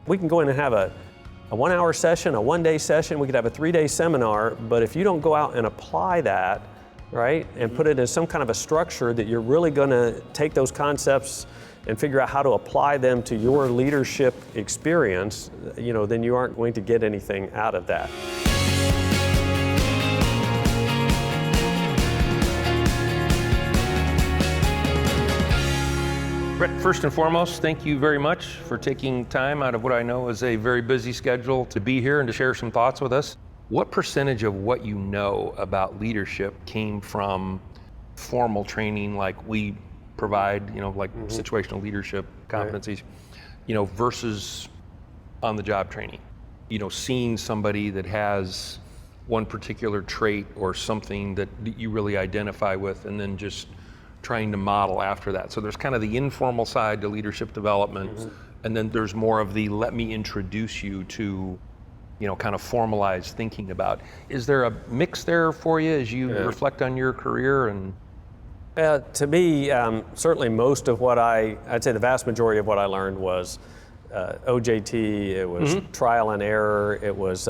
We can go in and have a 1 hour session, a 1 day session, we could have a 3 day seminar, but if you don't go out and apply that, right, and put it in some kind of a structure that you're really gonna take those concepts and figure out how to apply them to your leadership experience, then you aren't going to get anything out of that. Brett, first and foremost, thank you very much for taking time out of what I know is a very busy schedule to be here and to share some thoughts with us. What percentage of what you know about leadership came from formal training like we provide, situational leadership competencies, versus on-the-job training? Seeing somebody that has one particular trait or something that you really identify with and then just trying to model after that. So there's kind of the informal side to leadership development, and then there's more of the let me introduce you to, kind of formalized thinking about. Is there a mix there for you as you reflect on your career? And to me, certainly most of what I'd say the vast majority of what I learned was OJT, it was trial and error, it was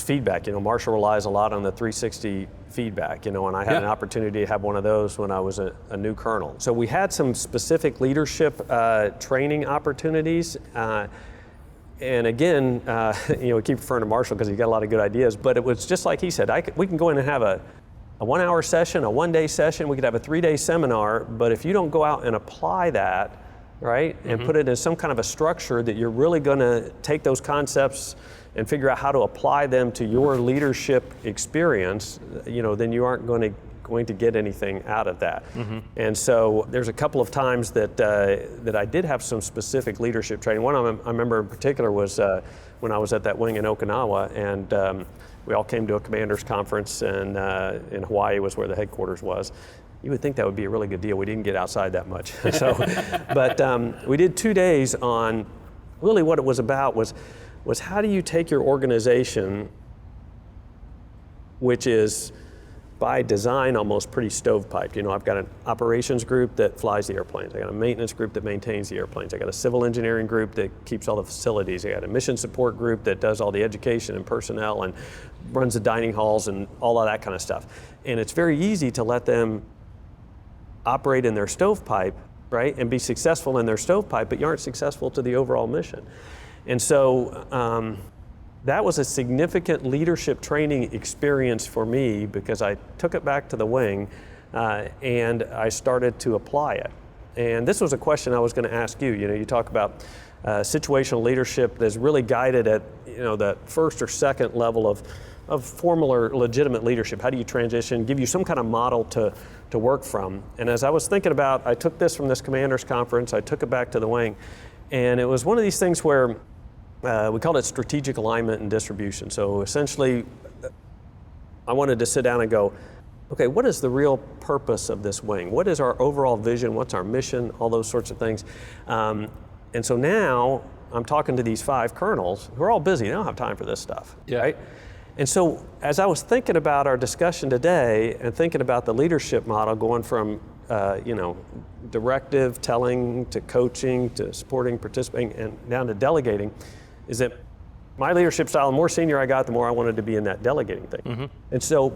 feedback. Marshall relies a lot on the 360 feedback, and I had an opportunity to have one of those when I was a new colonel. So we had some specific leadership training opportunities. And again, we keep referring to Marshall because he's got a lot of good ideas, but it was just like he said, we can go in and have a 1 hour session, a 1 day session, we could have a 3 day seminar, but if you don't go out and apply that, right, and put it in some kind of a structure that you're really gonna take those concepts and figure out how to apply them to your leadership experience, then you aren't going to get anything out of that. And so there's a couple of times that I did have some specific leadership training. One of them I remember in particular was when I was at that wing in Okinawa, and we all came to a commander's conference, and in Hawaii was where the headquarters was. You would think that would be a really good deal. We didn't get outside that much. But we did 2 days on, really what it was about was how do you take your organization, which is by design almost pretty stovepiped. I've got an operations group that flies the airplanes. I got a maintenance group that maintains the airplanes. I got a civil engineering group that keeps all the facilities. I got a mission support group that does all the education and personnel and runs the dining halls and all of that kind of stuff. And it's very easy to let them operate in their stovepipe, right, and be successful in their stovepipe, but you aren't successful to the overall mission. And so that was a significant leadership training experience for me because I took it back to the wing and I started to apply it. And this was a question I was going to ask you. You talk about situational leadership that's really guided at that first or second level of formal or legitimate leadership. How do you transition, give you some kind of model to work from? And as I was thinking about, I took this from this commander's conference, I took it back to the wing, and it was one of these things where we called it strategic alignment and distribution. So essentially, I wanted to sit down and go, okay, what is the real purpose of this wing? What is our overall vision? What's our mission? All those sorts of things. And so now I'm talking to these 5 colonels who are all busy. They don't have time for this stuff, right? And so as I was thinking about our discussion today and thinking about the leadership model going from directive, telling, to coaching, to supporting, participating, and down to delegating, is that my leadership style, the more senior I got, the more I wanted to be in that delegating thing. And so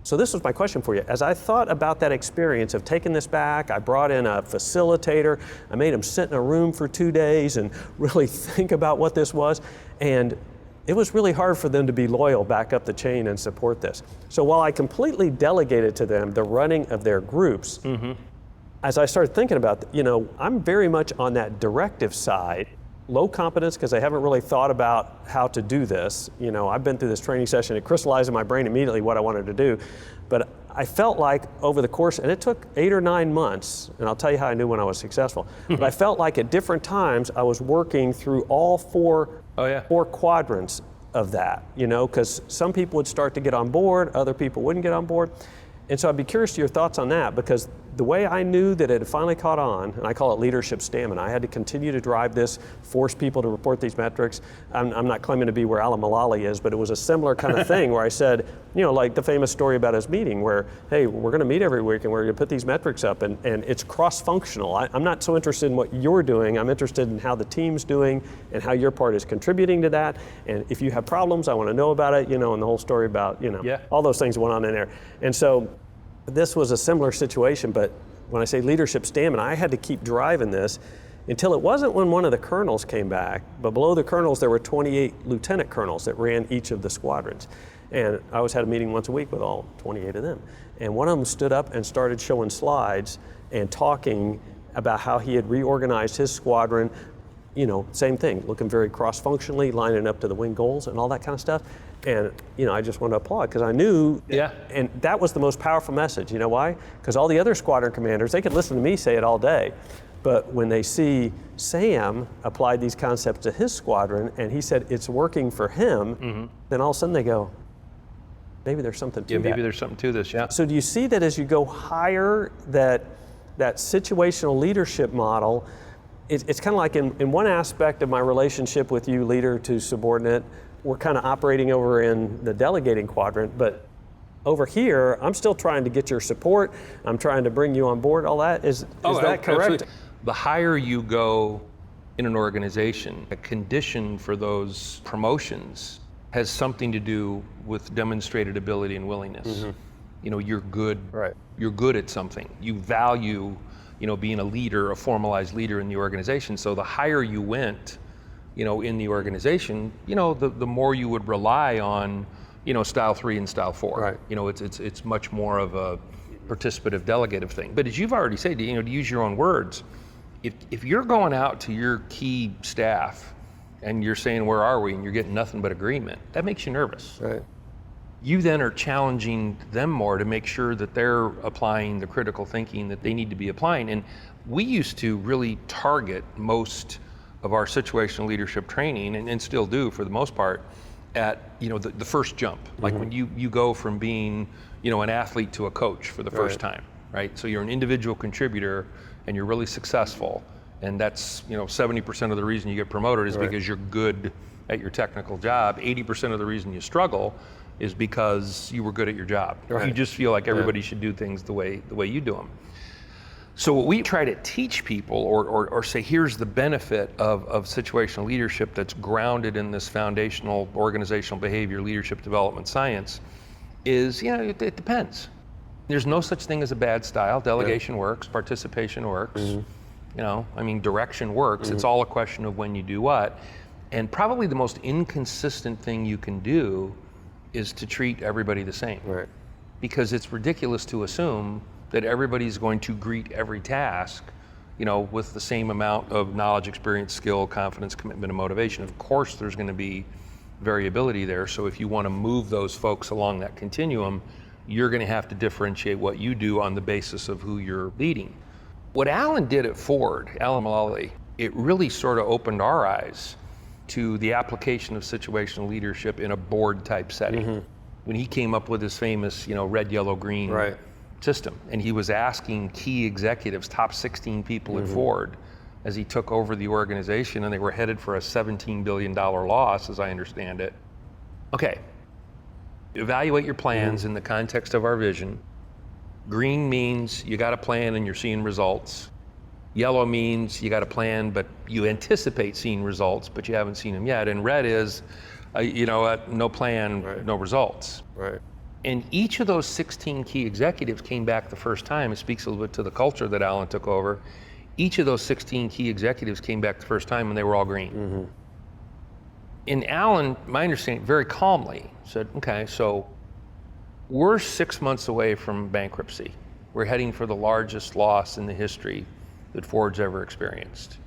this was my question for you. As I thought about that experience of taking this back, I brought in a facilitator, I made them sit in a room for 2 days and really think about what this was, and it was really hard for them to be loyal back up the chain and support this. So while I completely delegated to them the running of their groups, as I started thinking about, I'm very much on that directive side, low competence because I haven't really thought about how to do this. I've been through this training session, it crystallized in my brain immediately what I wanted to do, but I felt like over the course, and it took 8 or 9 months, and I'll tell you how I knew when I was successful, but I felt like at different times I was working through all 4 quadrants of that, because some people would start to get on board, other people wouldn't get on board. And so I'd be curious to your thoughts on that, because the way I knew that it had finally caught on, and I call it leadership stamina, I had to continue to drive this, force people to report these metrics. I'm not claiming to be where Alan Mulally is, but it was a similar kind of thing where I said, like the famous story about his meeting where, hey, we're going to meet every week and we're going to put these metrics up, and it's cross-functional. I'm not so interested in what you're doing, I'm interested in how the team's doing and how your part is contributing to that. And if you have problems, I want to know about it, and the whole story about, all those things went on in there. And so this was a similar situation, but when I say leadership stamina, I had to keep driving this until it wasn't when one of the colonels came back, but below the colonels there were 28 lieutenant colonels that ran each of the squadrons. And I always had a meeting once a week with all 28 of them. And one of them stood up and started showing slides and talking about how he had reorganized his squadron, same thing, looking very cross-functionally, lining up to the wing goals and all that kind of stuff. And I just wanted to applaud because I knew, and that was the most powerful message. You know why? Because all the other squadron commanders, they could listen to me say it all day, but when they see Sam applied these concepts to his squadron and he said it's working for him, then all of a sudden they go, maybe there's something to that. Maybe there's something to this, So do you see that as you go higher, that situational leadership model, it's kind of like in one aspect of my relationship with you, leader to subordinate, we're kind of operating over in the delegating quadrant, but over here, I'm still trying to get your support. I'm trying to bring you on board. All that is that correct? Absolutely. The higher you go in an organization, a condition for those promotions has something to do with demonstrated ability and willingness. You're good. Right. You're good at something. You value, being a leader, a formalized leader in the organization. So the higher you went, in the organization, the more you would rely on, style 3 and style 4. Right. It's much more of a participative delegative thing. But as you've already said, to use your own words, if you're going out to your key staff and you're saying, where are we? And you're getting nothing but agreement, that makes you nervous. Right. You then are challenging them more to make sure that they're applying the critical thinking that they need to be applying. And we used to really target most of our situational leadership training, and still do for the most part, at the first jump. Like when you go from being an athlete to a coach for the first time, right? So you're an individual contributor and you're really successful, and that's 70% of the reason you get promoted is because you're good at your technical job. 80% of the reason you struggle is because you were good at your job. You just feel like everybody should do things the way you do them. So what we try to teach people or say, here's the benefit of situational leadership that's grounded in this foundational organizational behavior, leadership development science, is, it depends. There's no such thing as a bad style. Delegation works, participation works, direction works. It's all a question of when you do what. And probably the most inconsistent thing you can do is to treat everybody the same. Right. Because it's ridiculous to assume that everybody's going to greet every task, with the same amount of knowledge, experience, skill, confidence, commitment, and motivation. Of course, there's going to be variability there. So if you want to move those folks along that continuum, you're going to have to differentiate what you do on the basis of who you're leading. What Alan did at Ford, Alan Mulally, it really sort of opened our eyes to the application of situational leadership in a board type setting. When he came up with his famous, red, yellow, green system, and he was asking key executives, top 16 people at Ford, as he took over the organization, and they were headed for a $17 billion loss, as I understand it. Okay, evaluate your plans in the context of our vision. Green means you got a plan and you're seeing results. Yellow means you got a plan, but you anticipate seeing results, but you haven't seen them yet. And red is, no plan, no results. Right. And each of those 16 key executives came back the first time. It speaks a little bit to the culture that Alan took over. Each of those 16 key executives came back the first time and they were all green. And Alan, my understanding, very calmly said, okay, so we're 6 months away from bankruptcy. We're heading for the largest loss in the history that Ford's ever experienced.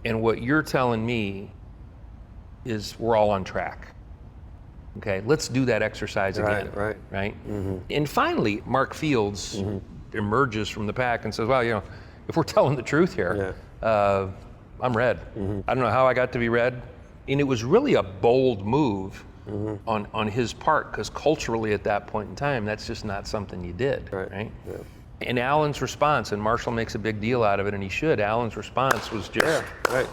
And what you're telling me is we're all on track. Okay, let's do that exercise again. Right? And finally, Mark Fields emerges from the pack and says, well, if we're telling the truth here, I'm red. I don't know how I got to be red. And it was really a bold move on his part, because culturally at that point in time, that's just not something you did, right? And Alan's response, and Marshall makes a big deal out of it, and he should, Alan's response was just, Right.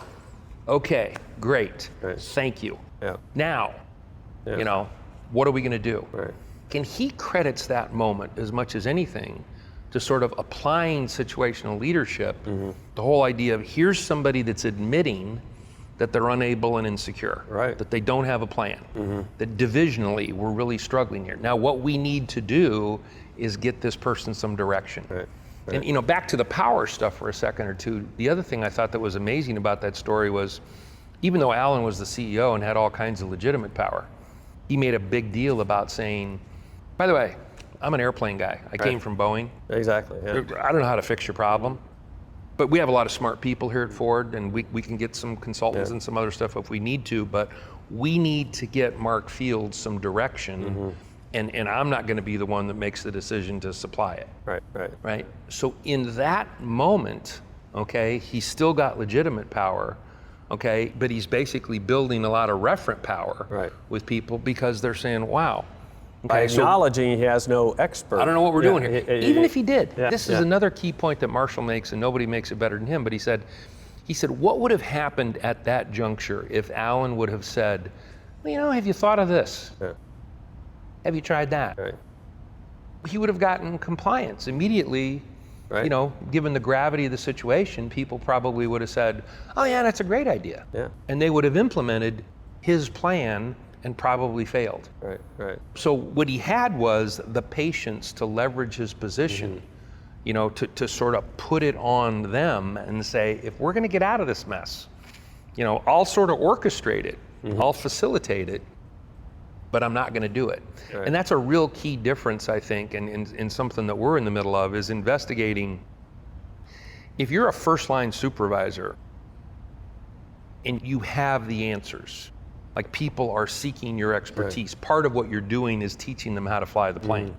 okay, great, Right. thank you. Yeah. Now, Yeah. what are we going to do? Right. And he credits that moment as much as anything to sort of applying situational leadership, the whole idea of here's somebody that's admitting that they're unable and insecure, Right. that they don't have a plan, that divisionally we're really struggling here. Now what we need to do is get this person some direction. Right. And back to the power stuff for a second or two, the other thing I thought that was amazing about that story was, even though Alan was the CEO and had all kinds of legitimate power, he made a big deal about saying, by the way, I'm an airplane guy. I came from Boeing. Exactly. Yeah. I don't know how to fix your problem, but we have a lot of smart people here at Ford, and we can get some consultants and some other stuff if we need to, but we need to get Mark Fields some direction, and I'm not going to be the one that makes the decision to supply it. Right. So in that moment, okay, he's still got legitimate power, okay, but he's basically building a lot of referent power with people because they're saying, wow. By acknowledging he has no expert. I don't know what we're doing here. Even if he did, Yeah, this is another key point that Marshall makes, and nobody makes it better than him, but he said, what would have happened at that juncture if Alan would have said, well, have you thought of this? Yeah. Have you tried that? Right. He would have gotten compliance immediately. Right. Given the gravity of the situation, people probably would have said, oh yeah, that's a great idea. Yeah. And they would have implemented his plan and probably failed. Right. So what he had was the patience to leverage his position, to sort of put it on them and say, if we're going to get out of this mess, I'll sort of orchestrate it, I'll facilitate it, but I'm not going to do it. Right. And that's a real key difference, I think, and something that we're in the middle of is investigating. If you're a first-line supervisor and you have the answers, like people are seeking your expertise. Part of what you're doing is teaching them how to fly the plane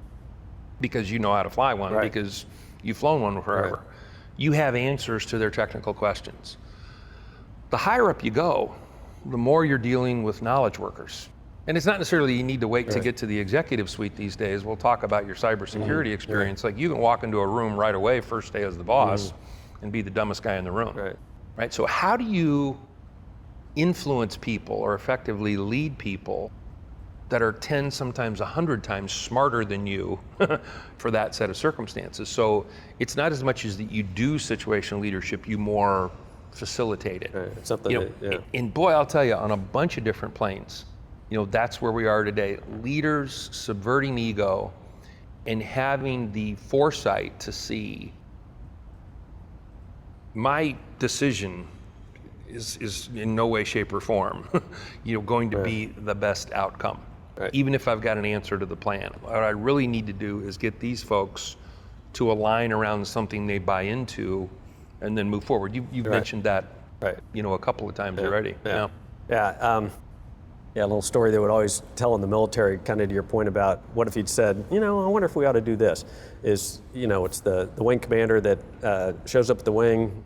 because you know how to fly one because you've flown one forever. You have answers to their technical questions. The higher up you go, the more you're dealing with knowledge workers. And it's not necessarily you need to wait to get to the executive suite these days. We'll talk about your cybersecurity experience. Like you can walk into a room right away, first day as the boss, and be the dumbest guy in the room. Right? So how do you influence people or effectively lead people that are 10, sometimes 100 times smarter than you for that set of circumstances? So it's not as much as that you do situational leadership, you more facilitate it. It's something And boy, I'll tell you, on a bunch of different planes, that's where we are today. Leaders subverting ego and having the foresight to see my decision is in no way, shape, or form, going to be the best outcome. Even if I've got an answer to the plan. What I really need to do is get these folks to align around something they buy into and then move forward. You've mentioned that, a couple of times already. A little story they would always tell in the military, kind of to your point about what if he'd said, I wonder if we ought to do this, is, it's the wing commander that shows up at the wing,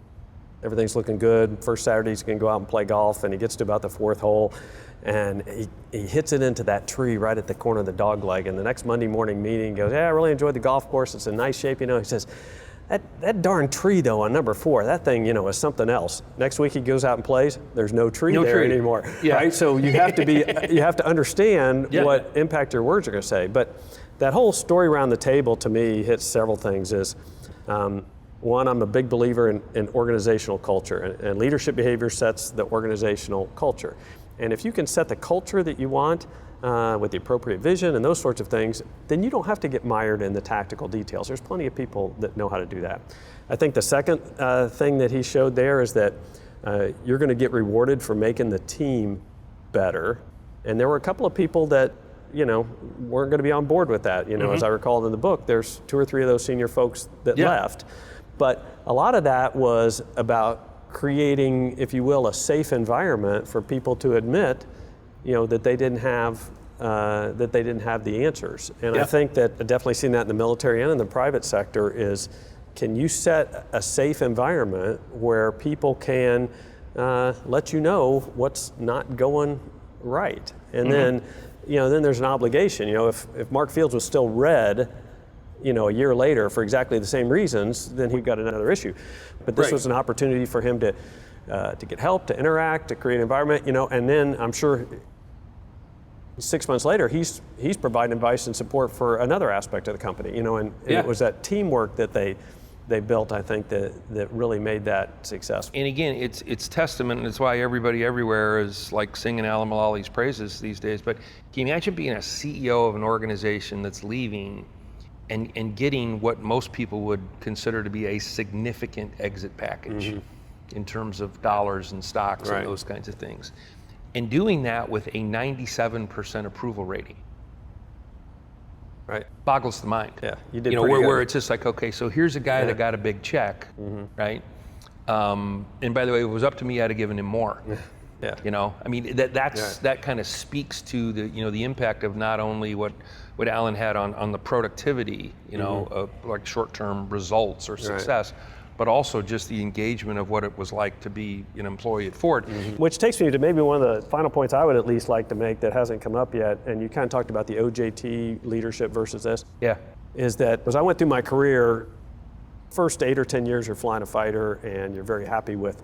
everything's looking good. First Saturday he's going to go out and play golf, and he gets to about the fourth hole, and he hits it into that tree right at the corner of the dog leg. And the next Monday morning meeting, he goes, I really enjoyed the golf course. It's in nice shape, He says, that darn tree though on number 4, that thing, is something else. Next week he goes out and plays. There's no tree there anymore. Right? So you have to understand what impact your words are going to say. But that whole story around the table to me hits several things. Is one, I'm a big believer in organizational culture, and leadership behavior sets the organizational culture. And if you can set the culture that you want with the appropriate vision and those sorts of things, then you don't have to get mired in the tactical details. There's plenty of people that know how to do that. I think the second thing that he showed there is that you're going to get rewarded for making the team better. And there were a couple of people that weren't going to be on board with that. As I recalled in the book, there's 2 or 3 of those senior folks that left. But a lot of that was about creating, if you will, a safe environment for people to admit, that they didn't have the answers. And I think that I've definitely seen that in the military and in the private sector is, can you set a safe environment where people can let you know what's not going right? And then, then there's an obligation. If Mark Fields was still red a year later for exactly the same reasons, then he got another issue. But this Right. was an opportunity for him to get help, to interact, to create an environment, and then I'm sure 6 months later, he's providing advice and support for another aspect of the company, and Yeah. it was that teamwork that they built, I think, that really made that successful. And again, it's testament, and it's why everybody everywhere is like singing Alan Mullally's praises these days. But can you imagine being a CEO of an organization that's leaving and getting what most people would consider to be a significant exit package in terms of dollars and stocks Right. and those kinds of things, and doing that with a 97% approval rating? Right. Boggles the mind. Yeah, you did You know, pretty where good. it's just like, okay, so here's a guy that got a big check, right? And by the way, if it was up to me, I'd have given him more. Yeah. I mean, that kind of speaks to the impact of not only what Alan had on the productivity, of like short-term results or success, but also just the engagement of what it was like to be an employee at Ford. Which takes me to maybe one of the final points I would at least like to make that hasn't come up yet, and you kind of talked about the OJT leadership versus this. Yeah. Is that as I went through my career, first 8 or 10 years you're flying a fighter and you're very happy with,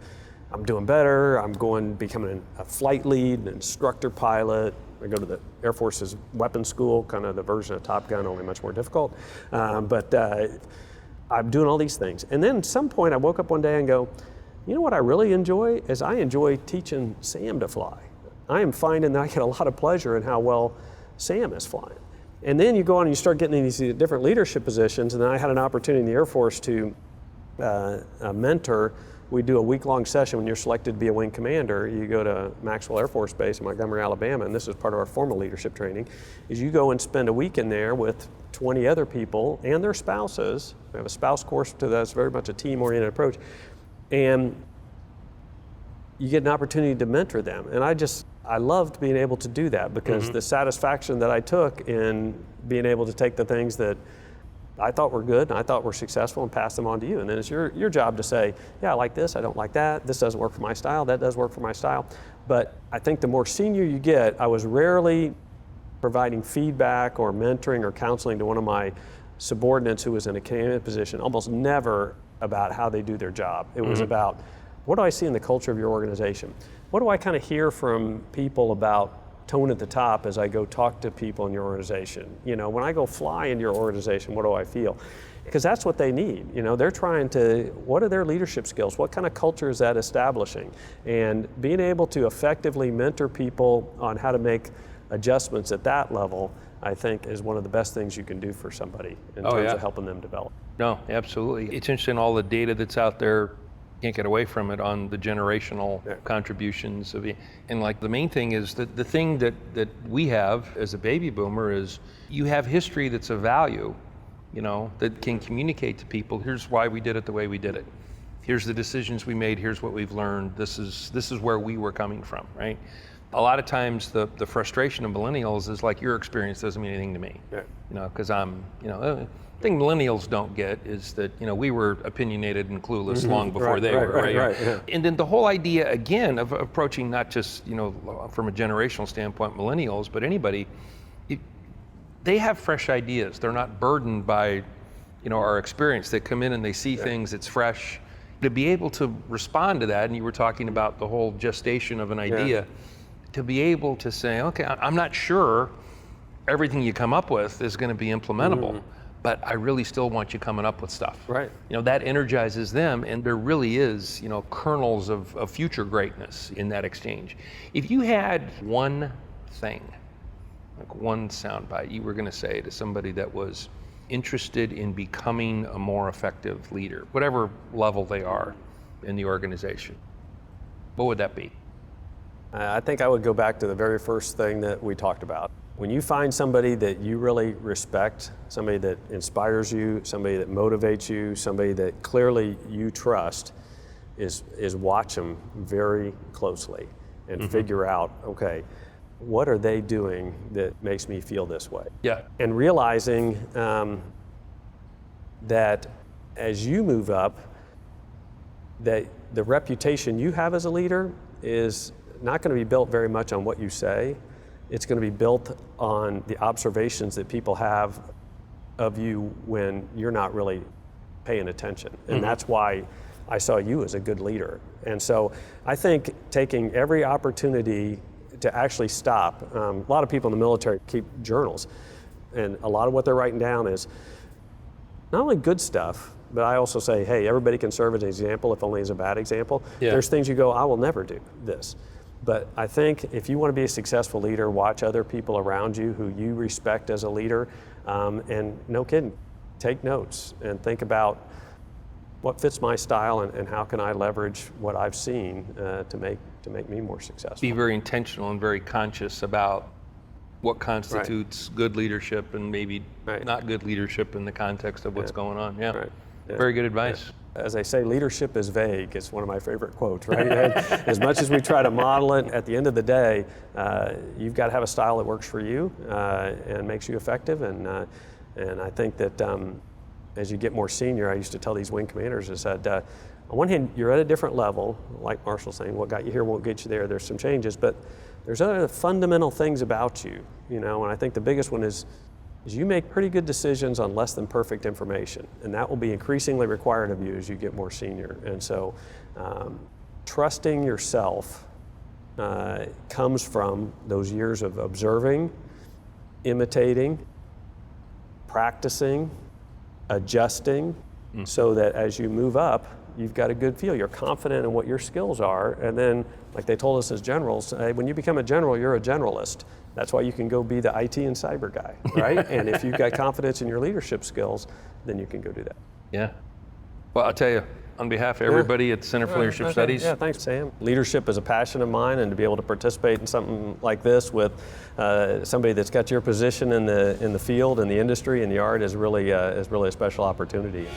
I'm doing better, I'm becoming a flight lead, an instructor pilot. I go to the Air Force's weapons school, kind of the version of Top Gun, only much more difficult. But I'm doing all these things. And then at some point I woke up one day and go, you know what I really enjoy is I enjoy teaching Sam to fly. I am finding that I get a lot of pleasure in how well Sam is flying. And then you go on and you start getting in these different leadership positions, and then I had an opportunity in the Air Force to mentor. We do a week-long session when you're selected to be a wing commander. You go to Maxwell Air Force Base in Montgomery, Alabama, and this is part of our formal leadership training, is you go and spend a week in there with 20 other people and their spouses. We have a spouse course to that. It's very much a team-oriented approach. And you get an opportunity to mentor them. And I loved being able to do that because the satisfaction that I took in being able to take the things that I thought were good and I thought were successful and pass them on to you. And then it's your job to say, yeah, I like this, I don't like that, this doesn't work for my style, that does work for my style. But I think the more senior you get, I was rarely providing feedback or mentoring or counseling to one of my subordinates who was in a command position, almost never about how they do their job. It was about, what do I see in the culture of your organization? What do I kind of hear from people about tone at the top as I go talk to people in your organization? When I go fly in your organization, what do I feel? Because that's what they need. They're trying to, what are their leadership skills? What kind of culture is that establishing? And being able to effectively mentor people on how to make adjustments at that level, I think is one of the best things you can do for somebody in terms of helping them develop. No, absolutely. It's interesting, all the data that's out there, can't get away from it, on the generational contributions of it. And like the main thing is that the thing that we have as a baby boomer is you have history that's of value, that can communicate to people, here's why we did it the way we did it. Here's the decisions we made, here's what we've learned, this is where we were coming from, right? A lot of times the frustration of millennials is like, your experience doesn't mean anything to me. Because the thing millennials don't get is that we were opinionated and clueless long before they were, right? And then the whole idea again of approaching not just from a generational standpoint millennials, but anybody, they have fresh ideas. They're not burdened by our experience. They come in and they see things, it's fresh. To be able to respond to that, and you were talking about the whole gestation of an idea, to be able to say, okay, I'm not sure everything you come up with is going to be implementable, but I really still want you coming up with stuff. Right. That energizes them, and there really is, kernels of future greatness in that exchange. If you had one thing, like one soundbite you were going to say to somebody that was interested in becoming a more effective leader, whatever level they are in the organization, what would that be? I think I would go back to the very first thing that we talked about. When you find somebody that you really respect, somebody that inspires you, somebody that motivates you, somebody that clearly you trust, is watch them very closely and figure out, okay, what are they doing that makes me feel this way? Yeah. And realizing that as you move up, that the reputation you have as a leader is not going to be built very much on what you say. It's going to be built on the observations that people have of you when you're not really paying attention. And that's why I saw you as a good leader. And so I think taking every opportunity to actually stop, a lot of people in the military keep journals, and a lot of what they're writing down is not only good stuff, but I also say, hey, everybody can serve as an example if only as a bad example. Yeah. There's things you go, I will never do this. But I think if you want to be a successful leader, watch other people around you who you respect as a leader, and no kidding, take notes and think about what fits my style and how can I leverage what I've seen to make me more successful. Be very intentional and very conscious about what constitutes good leadership and maybe not good leadership in the context of what's going on. Yeah. Right. Yeah. Very good advice. As they say, leadership is vague. It's one of my favorite quotes, right? As much as we try to model it, at the end of the day, you've got to have a style that works for you and makes you effective. And I think that as you get more senior, I used to tell these wing commanders, I said, on one hand, you're at a different level, like Marshall's saying, what got you here won't get you there. There's some changes, but there's other fundamental things about you, and I think the biggest one is you make pretty good decisions on less than perfect information, and that will be increasingly required of you as you get more senior. And so trusting yourself comes from those years of observing, imitating, practicing, adjusting, so that as you move up, you've got a good feel. You're confident in what your skills are, and then, like they told us as generals, when you become a general, you're a generalist. That's why you can go be the IT and cyber guy, right? And if you've got confidence in your leadership skills, then you can go do that. Yeah. Well, I'll tell you, on behalf of everybody at the Center for Leadership Studies. Yeah, thanks, Sam. Leadership is a passion of mine, and to be able to participate in something like this with somebody that's got your position in the field, in the industry, in the art is really a special opportunity.